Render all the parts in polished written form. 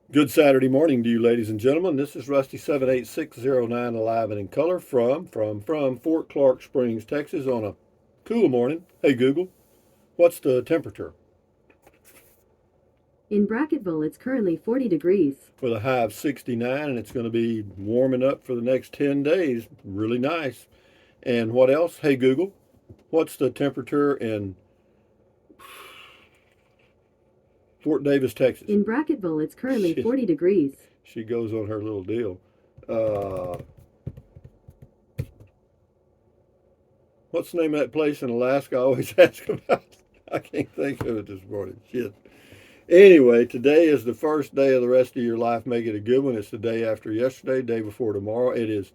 Good Saturday morning to you, ladies and gentlemen. This is Rusty 78609 alive and in color from Fort Clark Springs, Texas, on a cool morning. Hey Google, what's the temperature? In Brackettville, it's currently 40 degrees. With a high of 69, and it's going to be warming up for the next 10 days. Really nice. And what else? Hey Google, what's the temperature in Fort Davis, Texas? In Brackettville, it's currently She, 40 degrees. she goes on her little deal. Uh, what's the name of that place in Alaska I always ask about? I can't think of it this morning. Shit. Anyway, today is the first day of the rest of your life. Make it a good one. It's the day after yesterday, day before tomorrow. It is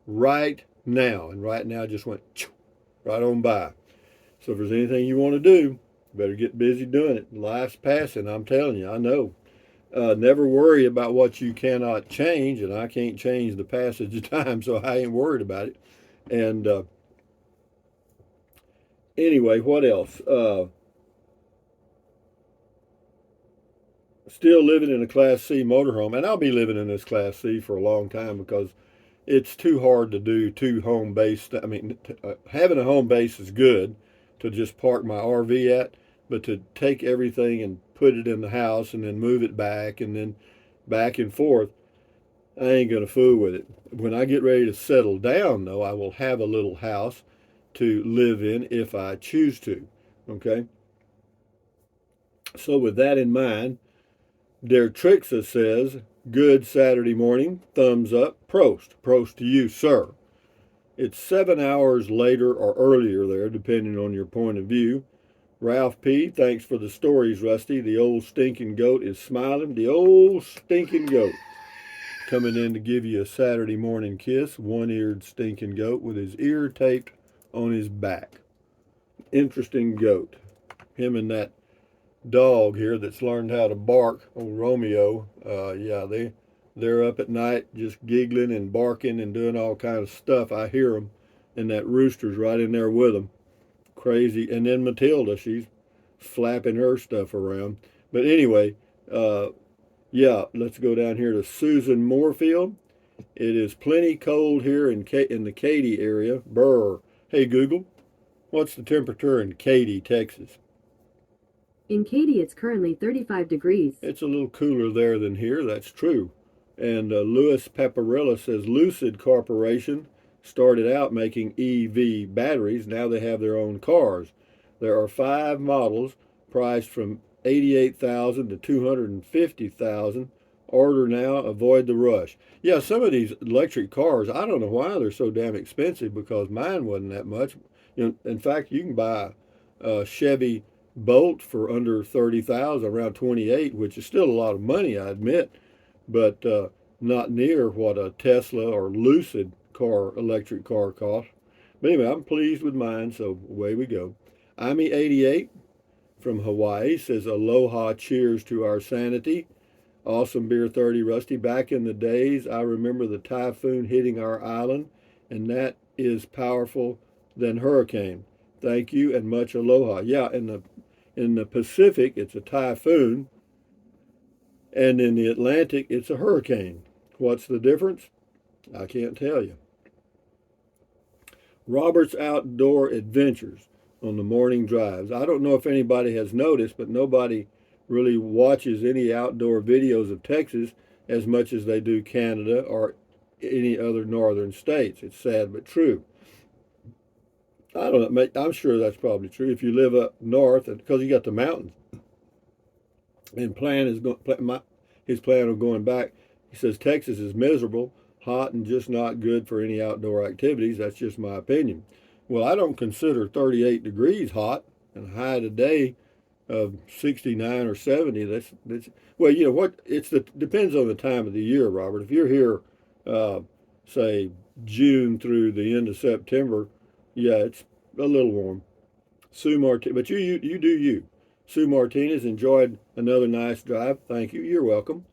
right now. And right now just went right on by. So if there's anything you want to do, better get busy doing it. Life's passing. I'm telling you, I know. Never worry about what you cannot change. And I can't change the passage of time, so I ain't worried about it. And anyway, what else? Still living in a Class C motorhome, and I'll be living in this Class C for a long time because it's too hard to do two home base. I mean, having a home base is good to just park my RV at, but to take everything and put it in the house and then move it back and then back and forth, I ain't gonna fool with it. When I get ready to settle down, though, I will have a little house to live in if I choose to. Okay, so with that in mind, Der Trixa says, good Saturday morning, thumbs up, Prost. Prost to you, sir. It's 7 hours later or earlier there, depending on your point of view. Ralph P., thanks for the stories, Rusty. The old stinking goat is smiling. The old stinking goat coming in to give you a Saturday morning kiss. One-eared stinking goat with his ear taped on his back. Interesting goat. Him and that dog here that's learned how to bark, old Romeo. Yeah, they're up at night just giggling and barking and doing all kind of stuff. I hear them, and that rooster's right in there with them. Crazy. And then Matilda, she's flapping her stuff around. But anyway, uh, yeah, let's go down here to Susan Moorfield. It is plenty cold here in the Katy area. Brr. Hey Google, what's the temperature in Katy, Texas? In Katy, it's currently 35 degrees. It's a little cooler there than here, that's true. And Louis Paparilla says Lucid Corporation started out making EV batteries. Now they have their own cars. There are 5 models priced from 88,000 to 250,000. Order now, avoid the rush. Yeah, some of these electric cars, I don't know why they're so damn expensive because mine wasn't that much. In fact, you can buy a Chevy Bolt for under 30,000, around 28, which is still a lot of money, I admit, but not near what a Tesla or Lucid electric car costs. But anyway, I'm pleased with mine, so away we go. Imi88 from Hawaii says, aloha, cheers to our sanity. Awesome beer 30, Rusty. Back in the days, I remember the typhoon hitting our island, and that is powerful than hurricane. Thank you and much aloha. Yeah, in the Pacific, it's a typhoon, and in the Atlantic, it's a hurricane. What's the difference? I can't tell you. Robert's Outdoor Adventures on the morning drives. I don't know if anybody has noticed, but nobody really watches any outdoor videos of Texas as much as they do Canada or any other northern states. It's sad but true. I don't know. I'm sure that's probably true if you live up north, because you got the mountains. And his plan of going back. He says Texas is miserable, hot, and just not good for any outdoor activities. That's just my opinion. Well, I don't consider 38 degrees hot, and a high today of 69 or 70. That's well, you know what? Depends on the time of the year, Robert. If you're here, uh, say June through the end of September, yeah, it's a little warm. Sue Martinez, but you do you. Sue Martinez enjoyed another nice drive. Thank you. You're welcome.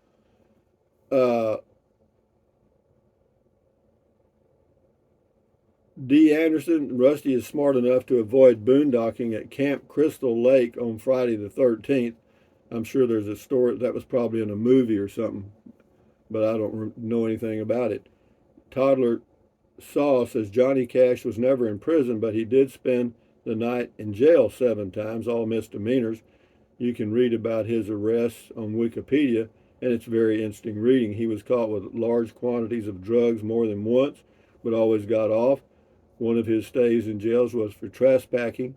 Uh, D. Anderson, Rusty is smart enough to avoid boondocking at Camp Crystal Lake on Friday the 13th. I'm sure there's a story that was probably in a movie or something, but I don't know anything about it. Toddler Saw says Johnny Cash was never in prison, but he did spend the night in jail 7 times, all misdemeanors. You can read about his arrests on Wikipedia, and it's very interesting reading. He was caught with large quantities of drugs more than once, but always got off. One of his stays in jails was for trespassing,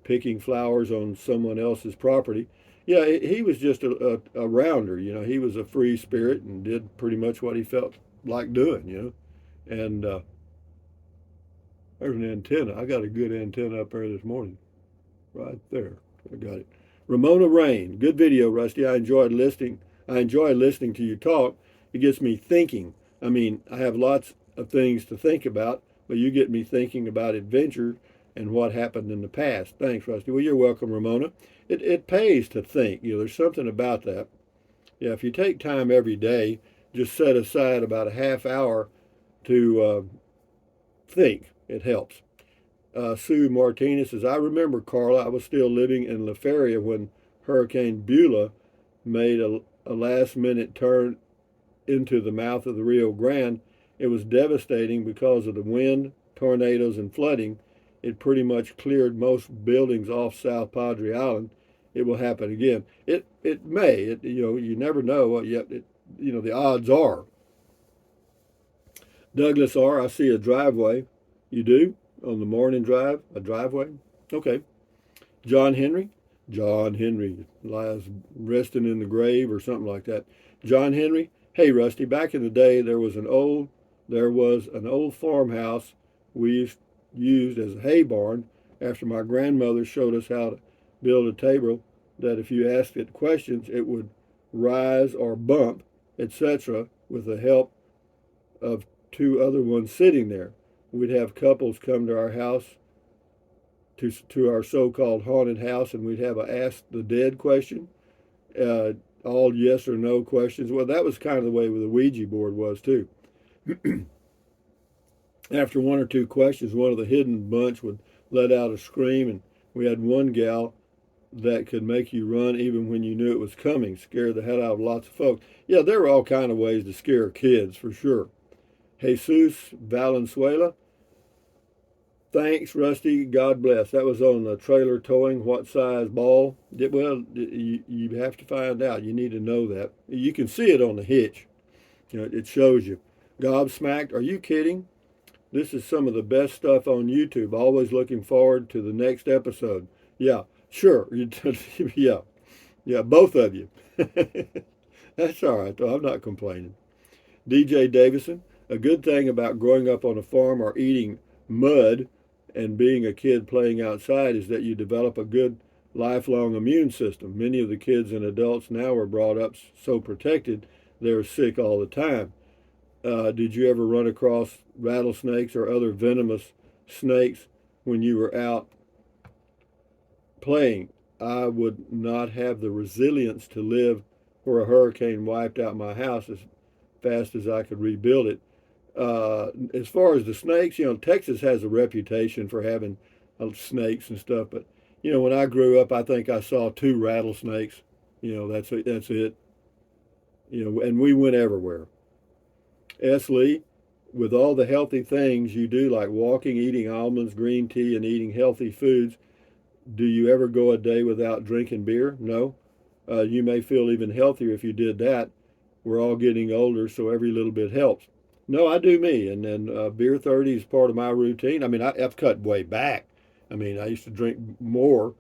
picking flowers on someone else's property. Yeah, he was just a rounder. He was a free spirit and did pretty much what he felt like doing. And there's an antenna. I got a good antenna up there this morning, right there. I got it. Ramona Rain, good video, Rusty. I enjoy listening to you talk. It gets me thinking. I mean, I have lots of things to think about, but you get me thinking about adventure and what happened in the past. Thanks, Rusty. Well, you're welcome, Ramona. It pays to think. There's something about that. Yeah, if you take time every day, just set aside about a half hour to think. It helps. Sue Martinez says, I remember, Carla, I was still living in La Feria when Hurricane Beulah made a last minute turn into the mouth of the Rio Grande. It was devastating because of the wind, tornadoes, and flooding. It pretty much cleared most buildings off South Padre Island. It will happen again. It may. You never know. Yet the odds are. Douglas R. I see a driveway. You do? On the morning drive? A driveway? Okay. John Henry? John Henry lies resting in the grave or something like that. John Henry? Hey, Rusty, back in the day there was an old farmhouse we used as a hay barn after my grandmother showed us how to build a table that if you asked it questions it would rise or bump, etc., with the help of 2 other ones sitting there. We'd have couples come to our house, to our so-called haunted house, and we'd have a ask the dead question, all yes or no questions. Well, that was kind of the way the Ouija board was too. After 1 or 2 questions, one of the hidden bunch would let out a scream, and we had one gal that could make you run even when you knew it was coming, scare the hell out of lots of folks. Yeah, there were all kind of ways to scare kids for sure. Jesus Valenzuela, thanks, Rusty. God bless. That was on the trailer towing. What size ball? Well, you have to find out. You need to know that. You can see it on the hitch. It shows you. Gobsmacked. Are you kidding? This is some of the best stuff on YouTube. Always looking forward to the next episode. Yeah, sure. Yeah, yeah, both of you. That's all right, though. I'm not complaining. DJ Davison, a good thing about growing up on a farm or eating mud and being a kid playing outside is that you develop a good lifelong immune system. Many of the kids and adults now are brought up so protected they're sick all the time. Did you ever run across rattlesnakes or other venomous snakes when you were out playing? I would not have the resilience to live where a hurricane wiped out my house as fast as I could rebuild it. As far as the snakes, Texas has a reputation for having snakes and stuff. But when I grew up, I think I saw 2 rattlesnakes. That's it. And we went everywhere. S. Lee, with all the healthy things you do, like walking, eating almonds, green tea, and eating healthy foods, do you ever go a day without drinking beer? No. You may feel even healthier if you did that. We're all getting older, so every little bit helps. No, I do me, and then beer 30 is part of my routine. I mean, I've cut way back. I mean, I used to drink more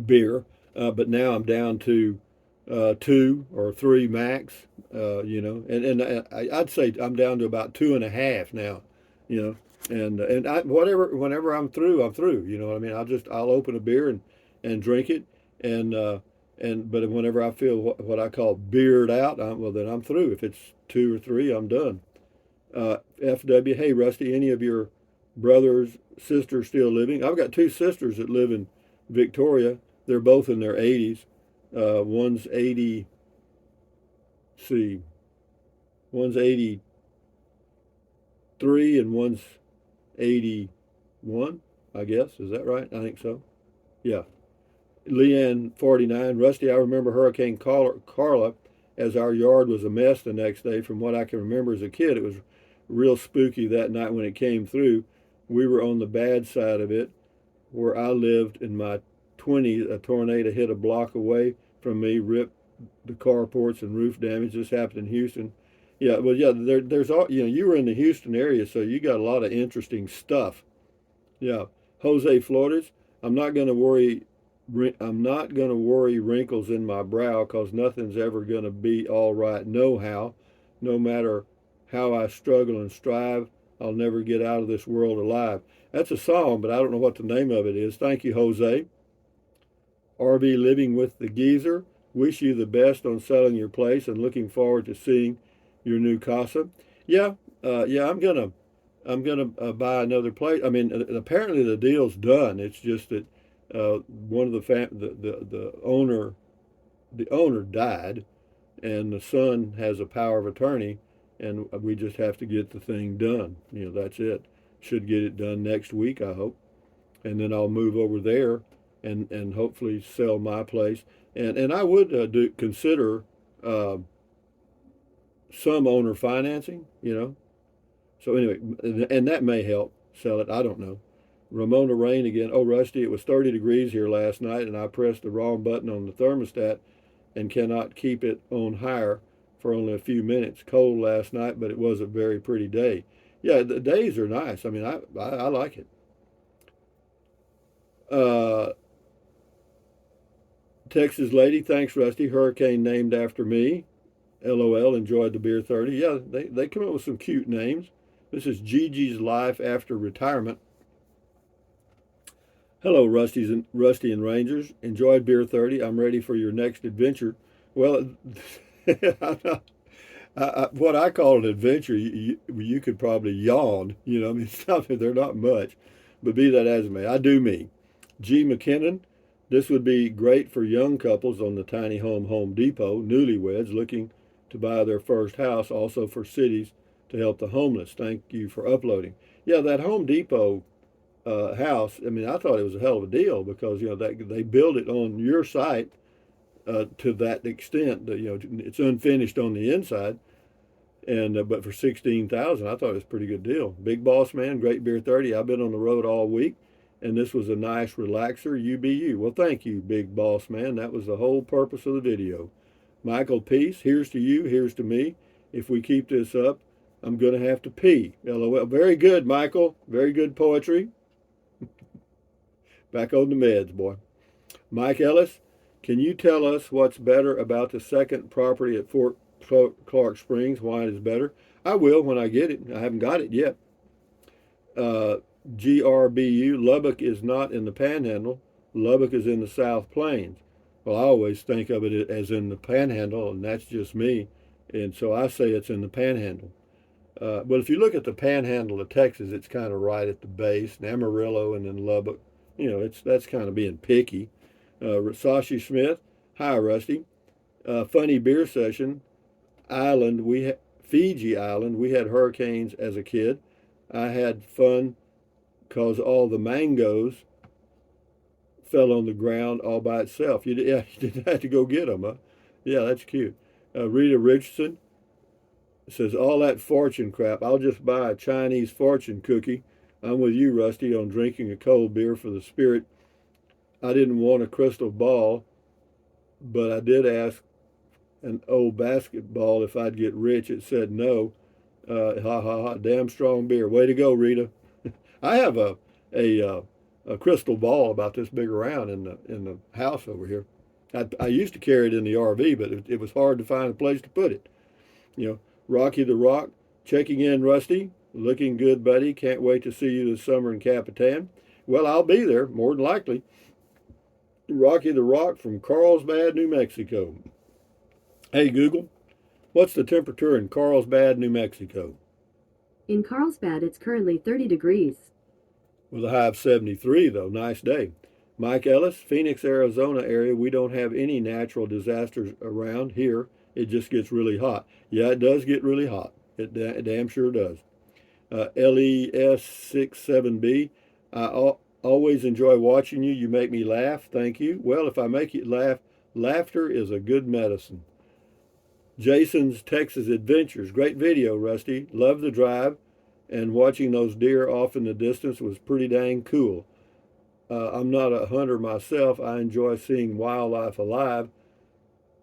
beer, but now I'm down to 2 or 3 max. I'd say I'm down to about 2.5 now. You know, and whenever I'm through, I'm through. You know what I mean? I'll open a beer and drink it, but whenever I feel what I call beard out, then I'm through. If it's 2 or 3, I'm done. FW, hey Rusty, any of your brothers, sisters still living? I've got 2 sisters that live in Victoria. They're both in their 80s. One's 80. See, one's 83 and one's 81. I guess, is that right? I think so. Yeah. Leanne 49, Rusty, I remember Hurricane Carla as our yard was a mess the next day. From what I can remember as a kid, it was real spooky that night when it came through. We were on the bad side of it. Where I lived in my 20s, a tornado hit a block away from me, ripped the carports and roof damage. This happened in Houston. Yeah, well, yeah, there's all, you were in the Houston area, so you got a lot of interesting stuff. Yeah, Jose Flores, I'm not going to worry. I'm not going to worry wrinkles in my brow because nothing's ever going to be all right. No matter how I struggle and strive, I'll never get out of this world alive. That's a song, but I don't know what the name of it is. Thank you, Jose. RV Living with the Geezer. Wish you the best on selling your place and looking forward to seeing your new casa. Yeah, yeah, I'm gonna buy another place. I mean, apparently the deal's done. It's just that one of the owner died, and the son has a power of attorney, and we just have to get the thing done. That's it. Should get it done next week, I hope, and then I'll move over there, and hopefully sell my place. And I would consider uh, some owner financing. So anyway, and that may help sell it. I don't know. Ramona Rain again. Oh, Rusty, it was 30 degrees here last night, and I pressed the wrong button on the thermostat and cannot keep it on higher for only a few minutes. Cold last night, but it was a very pretty day. Yeah, the days are nice. I mean, I like it. Uh, Texas lady, thanks, Rusty. Hurricane named after me. LOL, enjoyed the beer 30. Yeah, they come up with some cute names. This is Gigi's life after retirement. Hello, Rusty and Rangers. Enjoyed beer 30. I'm ready for your next adventure. Well, what I call an adventure, you could probably yawn. I mean, they're not much, but be that as it may, I do me. G. McKinnon, this would be great for young couples on the tiny Home Depot, newlyweds looking to buy their first house, also for cities to help the homeless. Thank you for uploading. Yeah, that Home Depot house, I mean, I thought it was a hell of a deal because, that they build it on your site to that extent that, it's unfinished on the inside. And but for 16,000, I thought it was a pretty good deal. Big Boss Man, great beer 30. I've been on the road all week, and this was a nice relaxer. UBU. Well, thank you, Big Boss Man. That was the whole purpose of the video. Michael Peace, here's to you, here's to me. If we keep this up, I'm going to have to pee. LOL. Very good, Michael. Very good poetry. Back on the meds, boy. Mike Ellis, can you tell us what's better about the second property at Fort Clark Springs, why it is better? I will when I get it. I haven't got it yet. GRBU, Lubbock is not in the Panhandle. Lubbock is in the South Plains. Well, I always think of it as in the Panhandle, and that's just me. And so I say it's in the Panhandle. But if you look at the Panhandle of Texas, it's kind of right at the base, and Amarillo, and then Lubbock. That's kind of being picky. Sashi Smith, hi Rusty. Funny beer session. Fiji Island. We had hurricanes as a kid. I had fun because all the mangoes fell on the ground all by itself. You didn't have to go get them, huh? Yeah, that's cute. Rita Richardson says, all that fortune crap, I'll just buy a Chinese fortune cookie. I'm with you, Rusty, on drinking a cold beer for the spirit. I didn't want a crystal ball, but I did ask an old basketball if I'd get rich. It said no. Ha ha ha! Damn strong beer. Way to go, Rita. I have a crystal ball about this big around in the house over here. I used to carry it in the RV, but it was hard to find a place to put it. Rocky the Rock checking in, Rusty. Looking good, buddy. Can't wait to see you this summer in Capitan. Well, I'll be there more than likely. Rocky the Rock from Carlsbad, New Mexico. Hey Google, what's the temperature in Carlsbad, New Mexico? In Carlsbad, it's currently 30 degrees. With a high of 73, though. Nice day. Mike Ellis, Phoenix, Arizona area. We don't have any natural disasters around here. It just gets really hot. Yeah, it does get really hot. It damn sure does. LES67B. I Always enjoy watching you. You make me laugh. Thank you. Well, if I make you laugh, laughter is a good medicine. Jason's Texas Adventures. Great video, Rusty. Love the drive, and watching those deer off in the distance was pretty dang cool. I'm not a hunter myself. I enjoy seeing wildlife alive.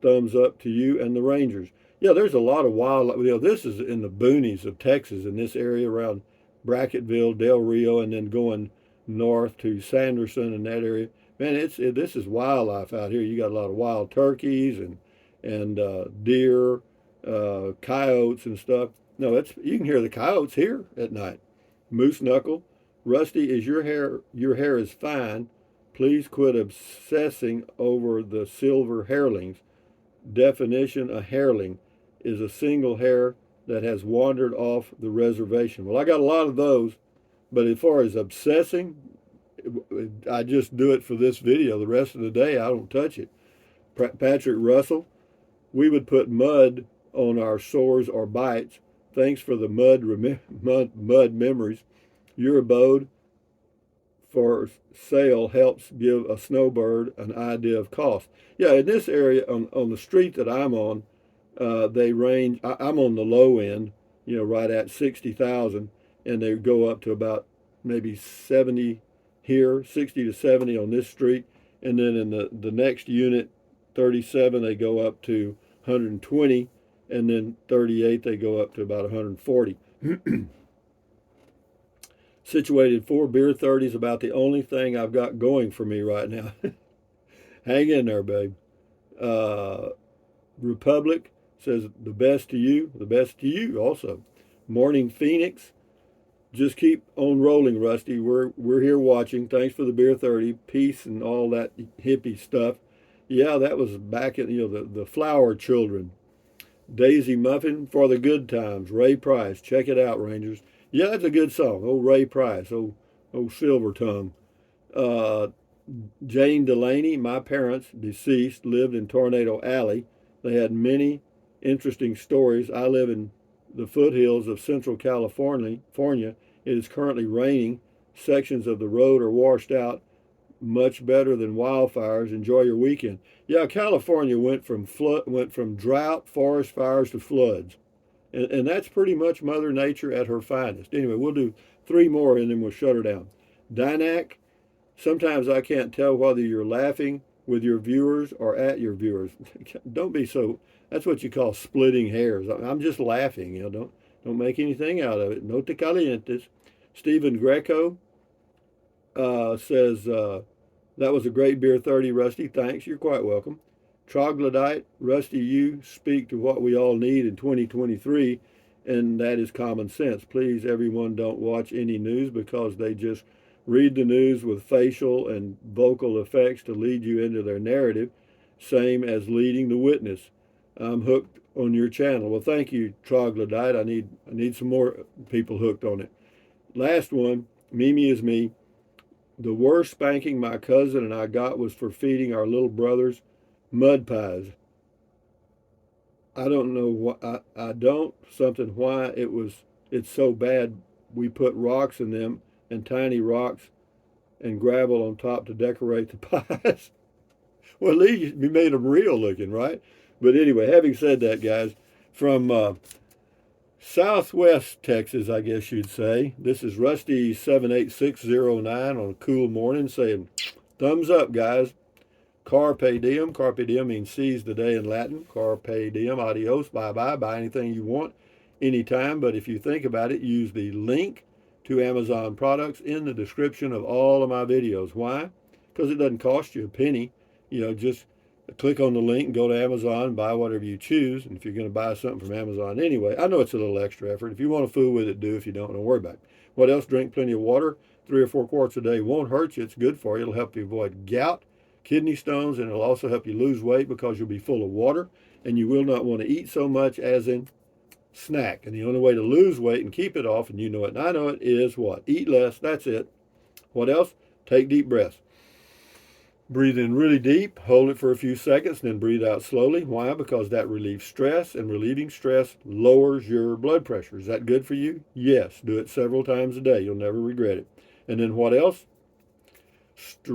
Thumbs up to you and the Rangers. Yeah, there's a lot of wildlife. You know, this is in the boonies of Texas, in this area around Brackettville, Del Rio, and then going north to Sanderson and that area. Man, this is wildlife out here. You got a lot of wild turkeys and deer, coyotes and stuff. No, you can hear the coyotes here at night. Moose knuckle. Rusty, is your hair is fine. Please quit obsessing over the silver hairlings. Definition: a hairling is a single hair that has wandered off the reservation. Well, I got a lot of those, but as far as obsessing, I just do it for this video. The rest of the day, I don't touch it. Patrick Russell, we would put mud on our sores or bites. Thanks for the mud memories. Your abode for sale helps give a snowbird an idea of cost. Yeah, in this area, on the street that I'm on, they range, I'm on the low end, you know, right at 60,000, and they go up to about maybe 70 here, 60 to 70 on this street. And then in the next unit, 37, they go up to 120, and then 38, they go up to about 140. Situated 4 beer 30s, about the only thing I've got going for me right now. Hang in there, babe. Republic says the best to you also. Morning Phoenix, just keep on rolling, Rusty. We're here watching. Thanks for the beer 30, peace and all that hippie stuff. Yeah, that was back in, you know, the Flower Children. Daisy Muffin, for the good times. Ray Price, check it out, Rangers. Yeah, that's a good song. Oh, Ray Price. Oh, Silver Tongue. Jane Delaney, my parents, deceased, lived in Tornado Alley. They had many interesting stories. I live in the foothills of Central California. It is currently raining. Sections of the road are washed out. Much better than wildfires. Enjoy your weekend. Yeah, California went from drought, forest fires to floods. And that's pretty much Mother Nature at her finest. Anyway, we'll do 3 more and then we'll shut her down. Dynac, sometimes I can't tell whether you're laughing with your viewers or at your viewers. Don't be so, that's what you call splitting hairs. I'm just laughing, you know, don't make anything out of it. No te calientes. Stephen Greco says, that was a great beer 30, Rusty. Thanks, you're quite welcome. Troglodyte, Rusty, you speak to what we all need in 2023, and that is common sense. Please, everyone, don't watch any news because they just read the news with facial and vocal effects to lead you into their narrative, same as leading the witness. I'm hooked on your channel. Well, thank you, Troglodyte. I need some more people hooked on it. Last one, Mimi is me. The worst spanking my cousin and I got was for feeding our little brothers mud pies. I don't know what I don't something why it's so bad. We put rocks in them and tiny rocks and gravel on top to decorate the pies. Well, at least we made them real looking, right? But anyway, having said that, guys, from Southwest Texas, I guess you'd say, this is Rusty 78609 on a cool morning saying, thumbs up, guys. Carpe diem. Carpe diem means seize the day in Latin. Carpe diem, adios, bye-bye. Buy anything you want, anytime. But if you think about it, use the link to Amazon products in the description of all of my videos. Why? Because it doesn't cost you a penny. You know, just click on the link and go to Amazon, buy whatever you choose. And if you're going to buy something from Amazon anyway, I know it's a little extra effort. If you want to fool with it, do. If you don't worry about it. What else? Drink plenty of water. 3 or 4 quarts a day won't hurt you. It's good for you. It'll help you avoid gout, kidney stones, and it'll also help you lose weight because you'll be full of water, and you will not want to eat so much as in snack. And the only way to lose weight and keep it off, and you know it and I know it, is what? Eat less. That's it. What else? Take deep breaths. Breathe in really deep, hold it for a few seconds, then breathe out slowly. Why? Because that relieves stress, and relieving stress lowers your blood pressure. Is that good for you? Yes. Do it several times a day. You'll never regret it. And then what else? Stretch,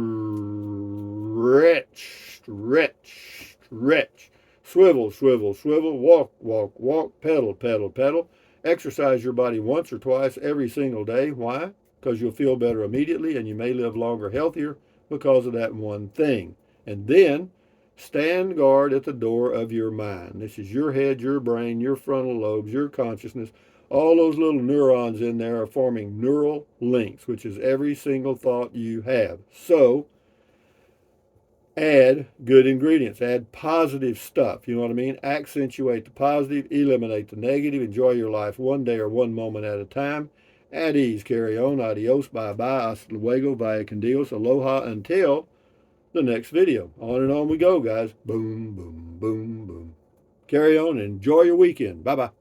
stretch, stretch. Swivel, swivel, swivel. Walk, walk, walk. Pedal, pedal, pedal. Exercise your body once or twice every single day. Why? Because you'll feel better immediately and you may live longer, healthier because of that one thing. And then stand guard at the door of your mind. This is your head, your brain, your frontal lobes, your consciousness. All those little neurons in there are forming neural links, which is every single thought you have. So add good ingredients, add positive stuff. You know what I mean? Accentuate the positive, eliminate the negative. Enjoy your life one day or one moment at a time. At ease, carry on, adios, bye-bye, hasta luego, vaya con Dios, aloha, until the next video. On and on we go, guys. Boom, boom, boom, boom. Carry on and enjoy your weekend. Bye-bye.